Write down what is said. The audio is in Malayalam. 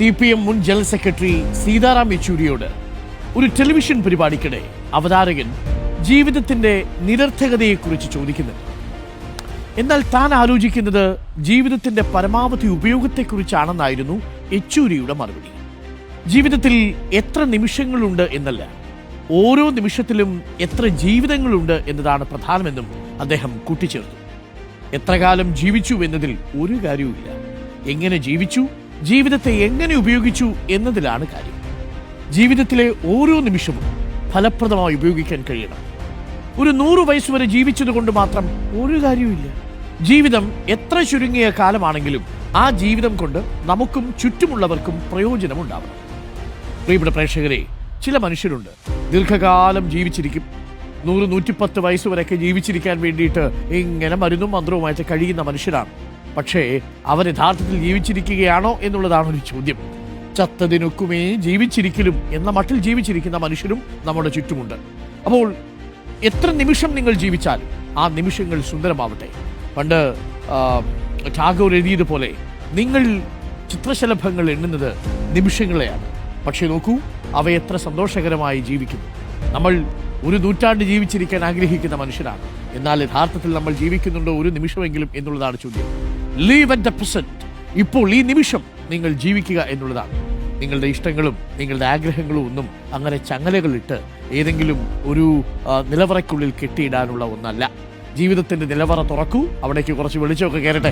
CPM മുൻ ജനറൽ സെക്രട്ടറി സീതാറാം യെച്ചൂരിയോട് ഒരു ടെലിവിഷൻ പരിപാടിക്കിടെ അവതാരകൻ ജീവിതത്തിന്റെ നിരർത്ഥകതയെക്കുറിച്ച് ചോദിക്കുന്നുണ്ട്. എന്നാൽ താൻ ആലോചിക്കുന്നത് ജീവിതത്തിന്റെ പരമാവധി ഉപയോഗത്തെക്കുറിച്ചാണെന്നായിരുന്നു യെച്ചൂരിയുടെ മറുപടി. ജീവിതത്തിൽ എത്ര നിമിഷങ്ങളുണ്ട് എന്നല്ല, ഓരോ നിമിഷത്തിലും എത്ര ജീവിതങ്ങളുണ്ട് എന്നതാണ് പ്രധാനമെന്നും അദ്ദേഹം കൂട്ടിച്ചേർത്തു. എത്ര കാലം ജീവിച്ചു എന്നതിൽ ഒരു കാര്യവുമില്ല, എങ്ങനെ ജീവിച്ചു, ജീവിതത്തെ എങ്ങനെ ഉപയോഗിച്ചു എന്നതിലാണ് കാര്യം. ജീവിതത്തിലെ ഓരോ നിമിഷവും ഫലപ്രദമായി ഉപയോഗിക്കാൻ കഴിയണം. ഒരു 100 വയസ്സ് വരെ ജീവിച്ചതുകൊണ്ട് മാത്രം ഒരു കാര്യവുമില്ല. ജീവിതം എത്ര ചുരുങ്ങിയ കാലമാണെങ്കിലും ആ ജീവിതം കൊണ്ട് നമുക്കും ചുറ്റുമുള്ളവർക്കും പ്രയോജനമുണ്ടാവണം. പ്രിയപ്പെട്ട പ്രേക്ഷകരെ, ചില മനുഷ്യരുണ്ട് ദീർഘകാലം ജീവിച്ചിരിക്കും, 100-110 വയസ്സ് വരെയൊക്കെ ജീവിച്ചിരിക്കാൻ വേണ്ടിയിട്ട് ഇങ്ങനെ മരുന്നും മന്ത്രവുമായിട്ട് കഴിയുന്ന മനുഷ്യരാണ്. പക്ഷേ അവർ യഥാർത്ഥത്തിൽ ജീവിച്ചിരിക്കുകയാണോ എന്നുള്ളതാണ് ഒരു ചോദ്യം. ചത്തതിനൊക്കുമേ ജീവിച്ചിരിക്കലും എന്ന മട്ടിൽ ജീവിച്ചിരിക്കുന്ന മനുഷ്യരും നമ്മുടെ ചുറ്റുമുണ്ട്. അപ്പോൾ എത്ര നിമിഷം നിങ്ങൾ ജീവിച്ചാലും ആ നിമിഷങ്ങൾ സുന്ദരമാവട്ടെ. പണ്ട് ടാഗോർ എഴുതിയതുപോലെ നിങ്ങൾ ചിത്രശലഭങ്ങൾ എണ്ണുന്നത് നിമിഷങ്ങളെയാണ്, പക്ഷെ നോക്കൂ അവ എത്ര സന്തോഷകരമായി ജീവിക്കുന്നു. നമ്മൾ 100 നൂറ്റാണ്ട് ജീവിച്ചിരിക്കാൻ ആഗ്രഹിക്കുന്ന മനുഷ്യരാണ്, എന്നാൽ യഥാർത്ഥത്തിൽ നമ്മൾ ജീവിക്കുന്നുണ്ടോ ഒരു നിമിഷമെങ്കിലും എന്നുള്ളതാണ് ചോദ്യം. Leave at the present. ഇപ്പോൾ ഈ നിമിഷം നിങ്ങൾ ജീവിക്കുക എന്നുള്ളതാണ്. നിങ്ങളുടെ ഇഷ്ടങ്ങളും നിങ്ങളുടെ ആഗ്രഹങ്ങളും ഒന്നും അങ്ങനെ ചങ്ങലകളിട്ട് ഏതെങ്കിലും ഒരു നിലവറയ്ക്കുള്ളിൽ കെട്ടിയിടാനുള്ള ഒന്നല്ല. ജീവിതത്തിന്റെ നിലവറ തുറക്കൂ, അവിടേക്ക് കുറച്ച് വെളിച്ചമൊക്കെ കയറട്ടെ.